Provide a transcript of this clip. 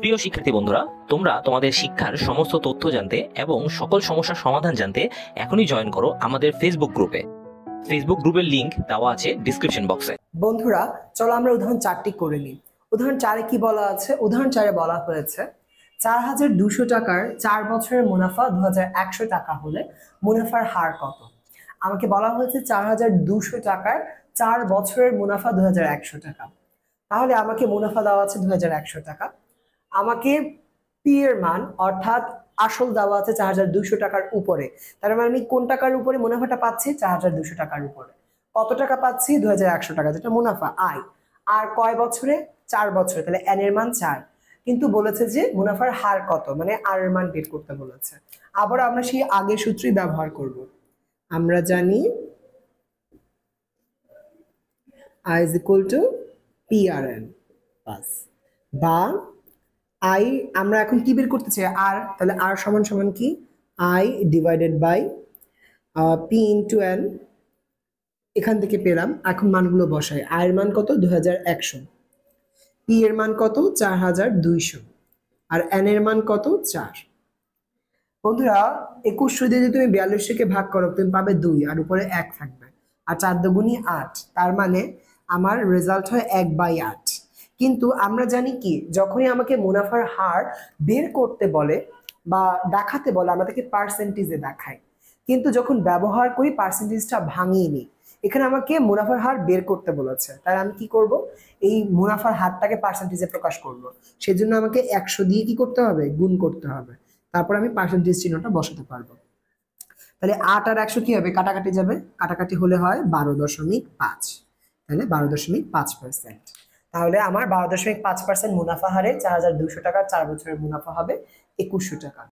প্রিয় শিক্ষার্থী বন্ধুরা, তোমরা তোমাদের শিক্ষার সমস্ত তথ্য জানতে এবং সকল সমস্যার সমাধান জানতে এখনই জয়েন করো আমাদের ফেসবুক গ্রুপে। ফেসবুক গ্রুপের লিংক দেওয়া আছে ডিসক্রিপশন বক্সে। বন্ধুরা, চলো আমরা উদাহরণ 4টি করে নিই। উদাহরণ 4-এ কি বলা আছে? উদাহরণ 4-এ বলা হয়েছে 4200 টাকার 4 বছরের মুনাফা 2100 টাকা হলে মুনাফার হার কত? আমাকে বলা হয়েছে 4200 টাকার 4 বছরের মুনাফা 2100 টাকা। তাহলে আমাকে মুনাফা দেওয়া আছে 2100 টাকা। আমাকে পি এর মান অর্থাৎ আসল দেওয়া আছে 4200 টাকার উপরে। তার মানে আমি কোন টাকার উপরে মুনাফাটা পাচ্ছি? 4200 টাকার উপরে। কত টাকা পাচ্ছি? 2100 টাকা, যেটা মুনাফা আয়। আর কয় বছরে? 4 বছরে, তাহলে এন এর মান 4। কিন্তু বলেছে যে মুনাফার হার কত, মানে আর এর মান বের করতে বলেছে। আবার আমরা সেই আগের সূত্রই ব্যবহার করব। আমরা জানি I is equal to P R N plus, বা আই আমরা এখন কি বের করতে চাই? আর, তাহলে আর সমান সমান কি? I divided by P into N. এখান থেকে পেলাম, এখন মানগুলো বসাই। আই এর মান কত? 2100। পি এর মান কত? 4200। আর এন এর মান কত? 4। বন্ধুরা, 2100 দিয়ে যদি তুমি 4200-কে ভাগ করো, তুমি পাবে 2, আর উপরে 1 থাকবে। আর 4 দুগুণী 8, তার মানে আমার রেজাল্ট হয় 1/8। কিন্তু আমরা জানি কি, যখনই আমাকে মুনাফার হার বের করতে বলে বা দেখাতে বলে, আমরা তাকে পার্সেন্টেজে দেখাই। কিন্তু যখন ব্যবহার করি, পার্সেন্টেজটা ভাঙিয়ে নিই। এখানে আমাকে মুনাফার হার বের করতে বলেছে, তাই আমি কি করব? এই মুনাফার হারটাকে পার্সেন্টেজে প্রকাশ করব। সেজন্য আমাকে 100 দিয়ে কি করতে হবে? গুণ করতে হবে। তারপর আমি পার্সেন্টেজ চিহ্নটা বসাতে পারবো। তাহলে 8 আর 100 কি হবে? কাটাকাটি যাবে। কাটাকাটি হলে হয় 12.5। তাহলে 12.5%। তাহলে আমার 12.5% মুনাফা হারে 4200 টাকার 4 বছরের মুনাফা হবে 2100 টাকা।